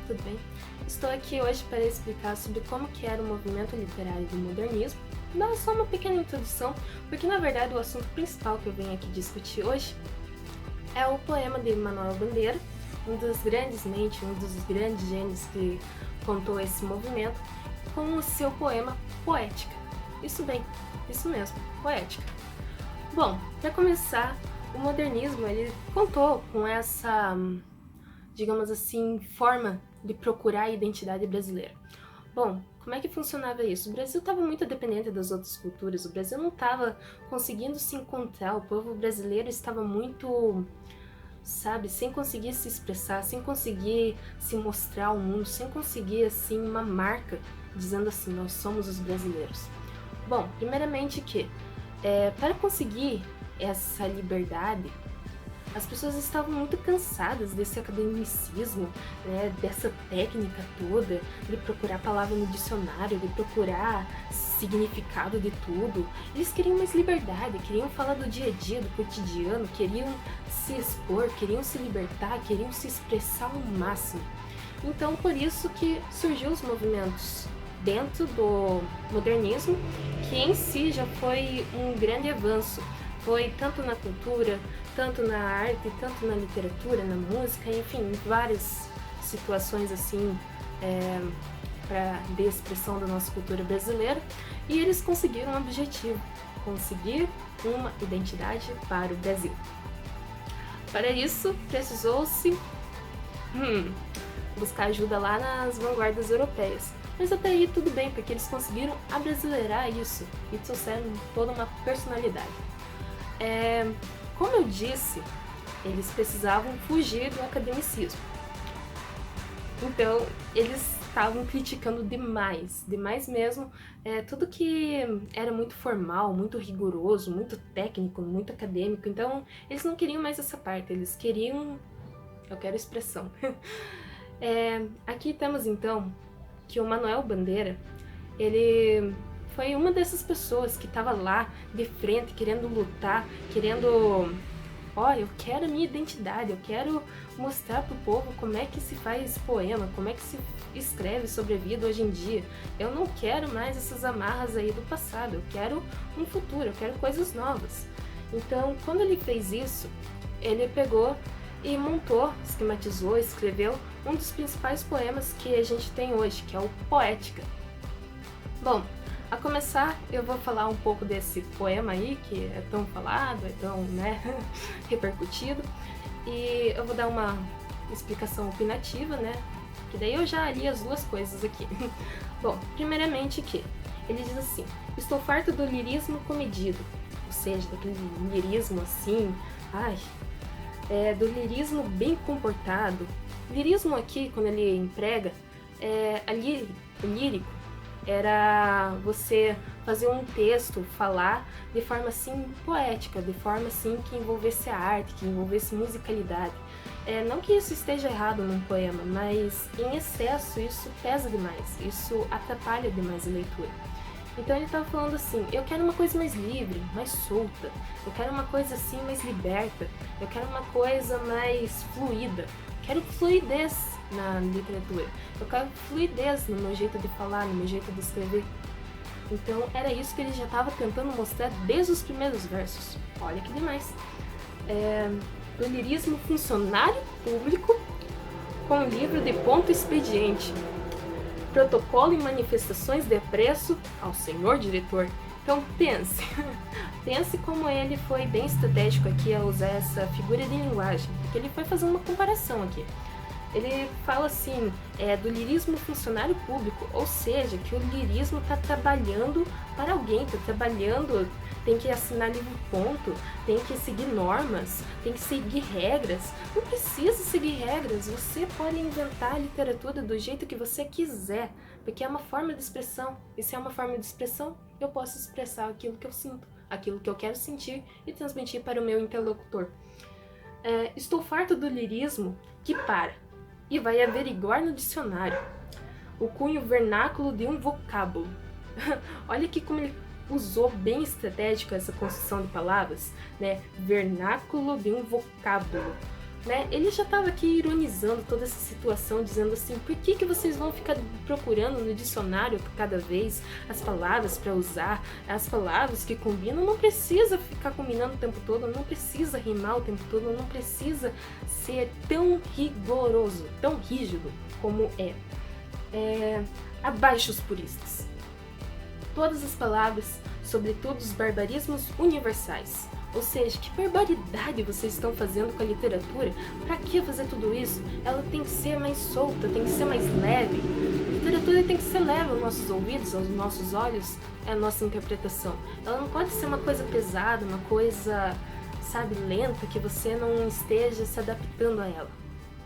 tudo bem? Estou aqui hoje para explicar sobre como que era o movimento literário do modernismo, dar só uma pequena introdução, porque na verdade o assunto principal que eu venho aqui discutir hoje é o poema de Manuel Bandeira, um dos grandes mentes, um dos grandes gênios que contou esse movimento, com o seu poema Poética. Isso mesmo, Poética. Bom, para começar, o modernismo ele contou com essa, digamos assim, forma de procurar a identidade brasileira. Bom, como é que funcionava isso? O Brasil estava muito dependente das outras culturas, o Brasil não estava conseguindo se encontrar, o povo brasileiro estava muito, sem conseguir se expressar, sem conseguir se mostrar ao mundo, sem conseguir, assim, uma marca dizendo assim, nós somos os brasileiros. Bom, primeiramente para conseguir essa liberdade, as pessoas estavam muito cansadas desse academicismo, né, dessa técnica toda, de procurar palavra no dicionário, de procurar significado de tudo. Eles queriam mais liberdade, queriam falar do dia a dia, do cotidiano, queriam se expor, queriam se libertar, queriam se expressar ao máximo. Então, por isso que surgiu os movimentos dentro do modernismo, que em si já foi um grande avanço. Foi tanto na cultura, tanto na arte, tanto na literatura, na música, enfim, várias situações assim de expressão da nossa cultura brasileira. E eles conseguiram um objetivo, conseguir uma identidade para o Brasil. Para isso, precisou-se buscar ajuda lá nas vanguardas europeias. Mas até aí tudo bem, porque eles conseguiram abrasileirar isso e trouxeram toda uma personalidade. Como eu disse, eles precisavam fugir do academicismo. Então, eles estavam criticando demais mesmo, tudo que era muito formal, muito rigoroso, muito técnico, muito acadêmico. Então, eles não queriam mais essa parte, eles queriam... Eu quero expressão. Aqui temos, então, que o Manuel Bandeira, ele foi uma dessas pessoas que estava lá de frente, querendo lutar, querendo... eu quero a minha identidade, eu quero mostrar pro povo como é que se faz poema, como é que se escreve sobre a vida hoje em dia. Eu não quero mais essas amarras aí do passado, eu quero um futuro, eu quero coisas novas. Então, quando ele fez isso, ele pegou e montou, esquematizou, escreveu um dos principais poemas que a gente tem hoje, que é o Poética. Bom, a começar, eu vou falar um pouco desse poema aí, que é tão falado, é tão, repercutido, e eu vou dar uma explicação opinativa, que daí eu já li as duas coisas aqui. Bom, primeiramente ele diz assim: estou farto do lirismo comedido, ou seja, daquele lirismo assim, do lirismo bem comportado. Lirismo aqui, quando ele emprega, o lírico era você fazer um texto, falar de forma assim poética, de forma assim que envolvesse a arte, que envolvesse musicalidade. Não que isso esteja errado num poema, mas em excesso isso pesa demais, isso atrapalha demais a leitura. Então ele estava falando assim, eu quero uma coisa mais livre, mais solta, eu quero uma coisa assim mais liberta, eu quero uma coisa mais fluida, quero fluidez na literatura, eu quero fluidez no meu jeito de falar, no meu jeito de escrever. Então era isso que ele já estava tentando mostrar desde os primeiros versos. Olha que demais. Do lirismo funcionário público com livro de ponto expediente, protocolo e manifestações de apreço ao senhor diretor. Então pense como ele foi bem estratégico aqui a usar essa figura de linguagem, porque ele foi fazer uma comparação aqui. Ele fala assim, do lirismo funcionário público, ou seja, que o lirismo está trabalhando para alguém, está trabalhando, tem que assinar livro ponto, tem que seguir normas, tem que seguir regras. Não precisa seguir regras, você pode inventar a literatura do jeito que você quiser, porque é uma forma de expressão, e se é uma forma de expressão, eu posso expressar aquilo que eu sinto, aquilo que eu quero sentir e transmitir para o meu interlocutor. Estou farto do lirismo que para e vai averiguar no dicionário o cunho vernáculo de um vocábulo. Olha aqui como ele usou bem estratégico essa construção de palavras, vernáculo de um vocábulo. né? Ele já estava aqui ironizando toda essa situação, dizendo assim, por que que vocês vão ficar procurando no dicionário cada vez as palavras para usar, as palavras que combinam? Não precisa ficar combinando o tempo todo, não precisa rimar o tempo todo, não precisa ser tão rigoroso, tão rígido como é. Abaixo os puristas. Todas as palavras, sobretudo os barbarismos universais. Ou seja, que barbaridade vocês estão fazendo com a literatura? Pra que fazer tudo isso? Ela tem que ser mais solta, tem que ser mais leve. A literatura tem que ser leve aos nossos ouvidos, aos nossos olhos, é a nossa interpretação. Ela não pode ser uma coisa pesada, uma coisa, sabe, lenta, que você não esteja se adaptando a ela.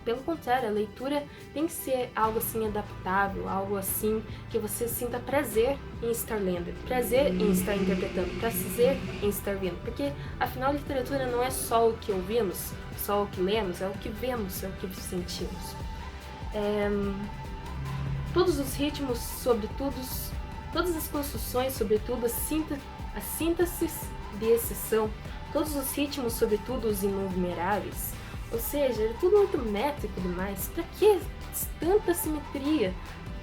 Pelo contrário, a leitura tem que ser algo assim adaptável, algo assim que você sinta prazer em estar lendo, prazer em estar interpretando, prazer em estar vendo. Porque, afinal, a literatura não é só o que ouvimos, só o que lemos, é o que vemos, é o que sentimos. Todos os ritmos, sobretudo, todas as construções, sobretudo as sínteses de exceção, todos os ritmos, sobretudo os inumeráveis. Ou seja, é tudo muito métrico demais. Pra que tanta simetria,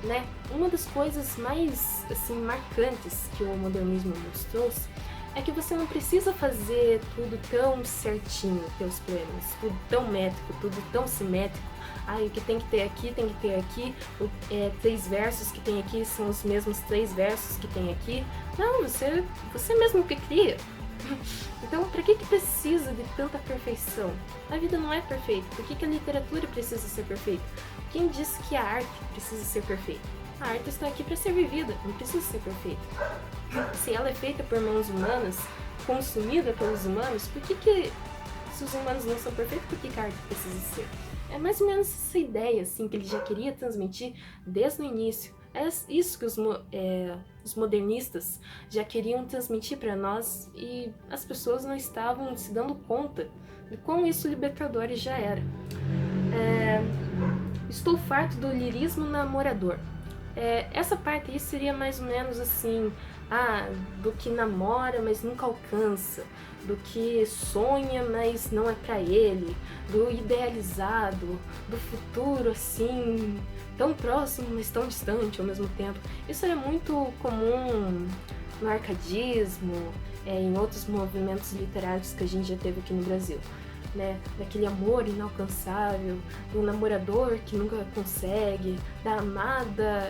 né? Uma das coisas mais, assim, marcantes que o modernismo nos trouxe é que você não precisa fazer tudo tão certinho, teus poemas, tudo tão métrico, tudo tão simétrico. O que tem que ter aqui, tem que ter aqui. 3 versos que tem aqui são os mesmos 3 versos que tem aqui. Não, você mesmo que cria. Então, para que precisa de tanta perfeição? A vida não é perfeita. Por que a literatura precisa ser perfeita? Quem disse que a arte precisa ser perfeita? A arte está aqui para ser vivida, não precisa ser perfeita. Se ela é feita por mãos humanas, consumida pelos humanos, se os humanos não são perfeitos, por que a arte precisa ser? É mais ou menos essa ideia assim, que ele já queria transmitir desde o início. É isso que os modernistas já queriam transmitir para nós e as pessoas não estavam se dando conta de quão isso libertador já era. Estou farto do lirismo namorador. Essa parte aí seria mais ou menos assim, do que namora, mas nunca alcança, do que sonha, mas não é pra ele, do idealizado, do futuro assim, tão próximo, mas tão distante ao mesmo tempo. Isso era muito comum no arcadismo, em outros movimentos literários que a gente já teve aqui no Brasil. Né, daquele amor inalcançável, do namorador que nunca consegue, da amada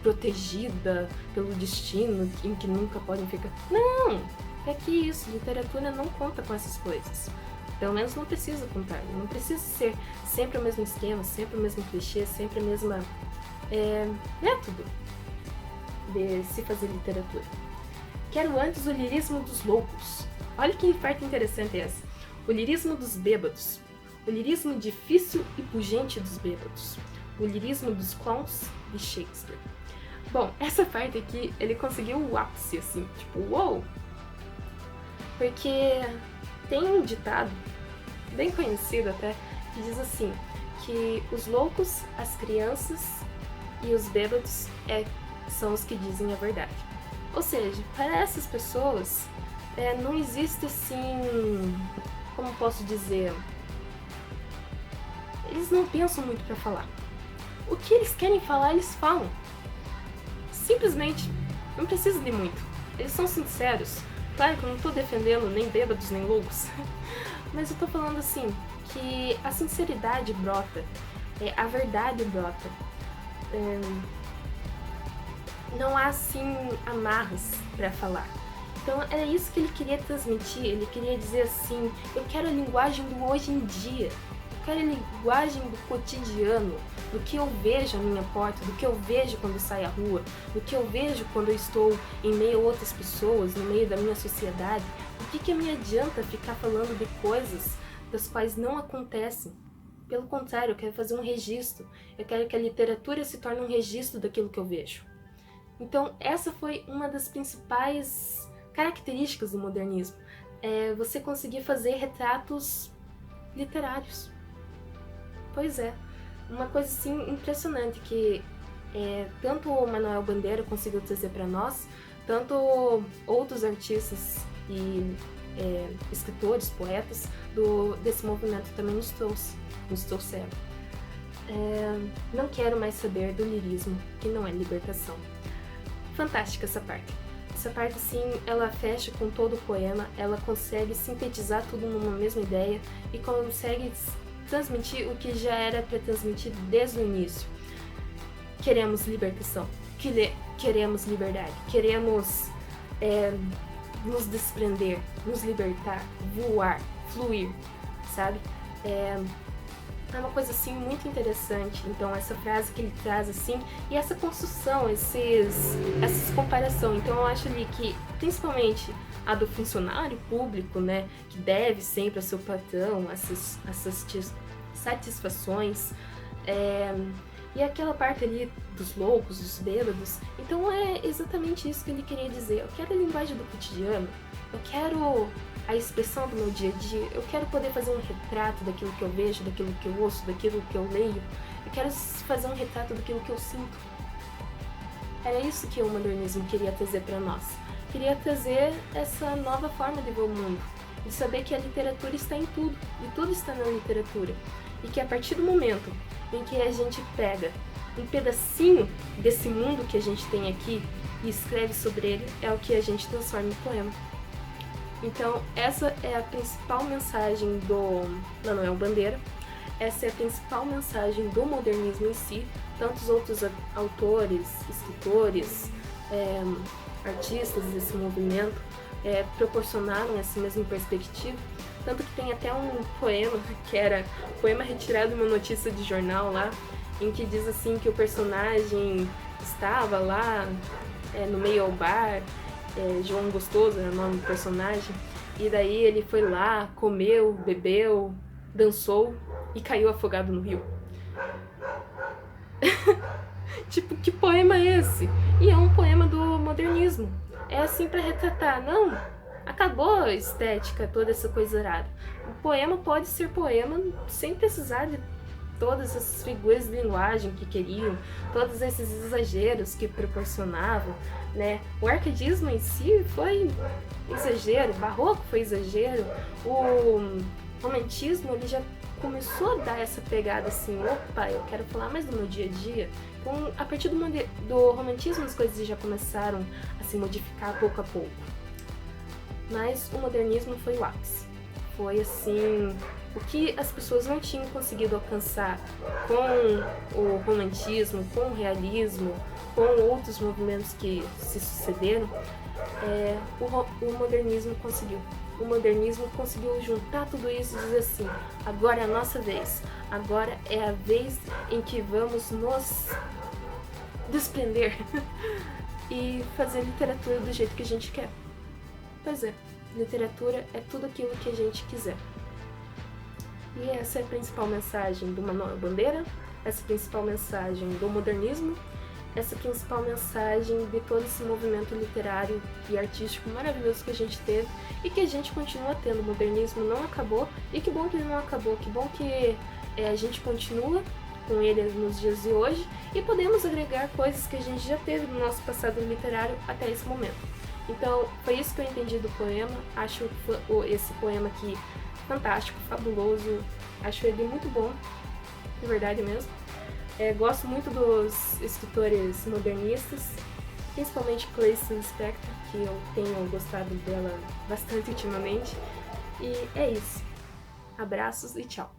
protegida pelo destino em que nunca podem ficar. Não! É que isso, literatura não conta com essas coisas. Pelo menos não precisa contar. Não precisa ser sempre o mesmo esquema, sempre o mesmo clichê, sempre a mesma método de se fazer literatura. Quero antes o lirismo dos loucos. Olha que parte interessante essa. O lirismo dos bêbados, o lirismo difícil e pungente dos bêbados, o lirismo dos clowns de Shakespeare. Bom, essa parte aqui, ele conseguiu o ápice, assim, tipo, uou! Porque tem um ditado, bem conhecido até, que diz assim, que os loucos, as crianças e os bêbados são os que dizem a verdade. Ou seja, para essas pessoas, não existe assim... Como posso dizer, eles não pensam muito para falar. O que eles querem falar, eles falam. Simplesmente, não precisa de muito. Eles são sinceros. Claro que eu não estou defendendo nem bêbados nem loucos, mas eu estou falando assim, que a sinceridade brota, a verdade brota. Não há assim amarras para falar. Então era isso que ele queria transmitir, ele queria dizer assim, eu quero a linguagem do hoje em dia, eu quero a linguagem do cotidiano, do que eu vejo à minha porta, do que eu vejo quando eu saio à rua, do que eu vejo quando eu estou em meio a outras pessoas, no meio da minha sociedade. O que me adianta ficar falando de coisas das quais não acontecem? Pelo contrário, eu quero fazer um registro, eu quero que a literatura se torne um registro daquilo que eu vejo. Então essa foi uma das principais características do modernismo, você conseguir fazer retratos literários. Pois é, uma coisa assim impressionante que tanto o Manuel Bandeira conseguiu trazer para nós, tanto outros artistas e escritores, poetas desse movimento também nos trouxeram. Não quero mais saber do lirismo, que não é libertação. Fantástica essa parte. Essa parte, assim, ela fecha com todo o poema, ela consegue sintetizar tudo numa mesma ideia e consegue transmitir o que já era para transmitir desde o início. Queremos libertação, queremos liberdade, queremos nos desprender, nos libertar, voar, fluir, sabe? É uma coisa, assim, muito interessante. Então, essa frase que ele traz, assim, e essa construção, essas comparações. Então, eu acho ali que, principalmente a do funcionário público, né, que deve sempre ao seu patrão essas satisfações, e aquela parte ali dos loucos, dos bêbados. Então, é exatamente isso que ele queria dizer. Eu quero a linguagem do cotidiano, eu quero a expressão do meu dia a dia, eu quero poder fazer um retrato daquilo que eu vejo, daquilo que eu ouço, daquilo que eu leio, eu quero fazer um retrato daquilo que eu sinto. Era isso que o modernismo queria trazer para nós. Queria trazer essa nova forma de ver o mundo, de saber que a literatura está em tudo, e tudo está na literatura, e que a partir do momento em que a gente pega um pedacinho desse mundo que a gente tem aqui e escreve sobre ele, é o que a gente transforma em poema. Então, essa é a principal mensagem do Manuel Bandeira, essa é a principal mensagem do modernismo em si. Tantos outros autores, escritores, artistas desse movimento proporcionaram essa mesma perspectiva. Tanto que tem até um poema, que era poema retirado de uma notícia de jornal lá, em que diz assim que o personagem estava lá no meio ao bar, João Gostoso era o nome do personagem, e daí ele foi lá, comeu, bebeu, dançou e caiu afogado no rio. Tipo, que poema é esse? E é um poema do modernismo. É assim pra retratar, não, acabou a estética, toda essa coisa arada. O poema pode ser poema sem precisar de todas essas figuras de linguagem que queriam, todos esses exageros que proporcionavam, né? O arcadismo em si foi exagero, o barroco foi exagero, o romantismo ele já começou a dar essa pegada assim, opa, eu quero falar mais do meu dia a dia. Então, a partir do romantismo as coisas já começaram a se modificar pouco a pouco. Mas o modernismo foi o ápice. Foi assim, o que as pessoas não tinham conseguido alcançar com o romantismo, com o realismo, com outros movimentos que se sucederam, o modernismo conseguiu. O modernismo conseguiu juntar tudo isso e dizer assim, agora é a nossa vez, agora é a vez em que vamos nos desprender e fazer literatura do jeito que a gente quer. Pois é, literatura é tudo aquilo que a gente quiser. E essa é a principal mensagem do Manuel Bandeira, essa é a principal mensagem do modernismo, essa é a principal mensagem de todo esse movimento literário e artístico maravilhoso que a gente teve e que a gente continua tendo. O modernismo não acabou, e que bom que ele não acabou, que bom que a gente continua com ele nos dias de hoje e podemos agregar coisas que a gente já teve no nosso passado literário até esse momento. Então, foi isso que eu entendi do poema. Acho esse poema aqui fantástico, fabuloso, acho ele muito bom, de verdade mesmo. Gosto muito dos escritores modernistas, principalmente Clarice Lispector, que eu tenho gostado dela bastante ultimamente. E é isso. Abraços e tchau!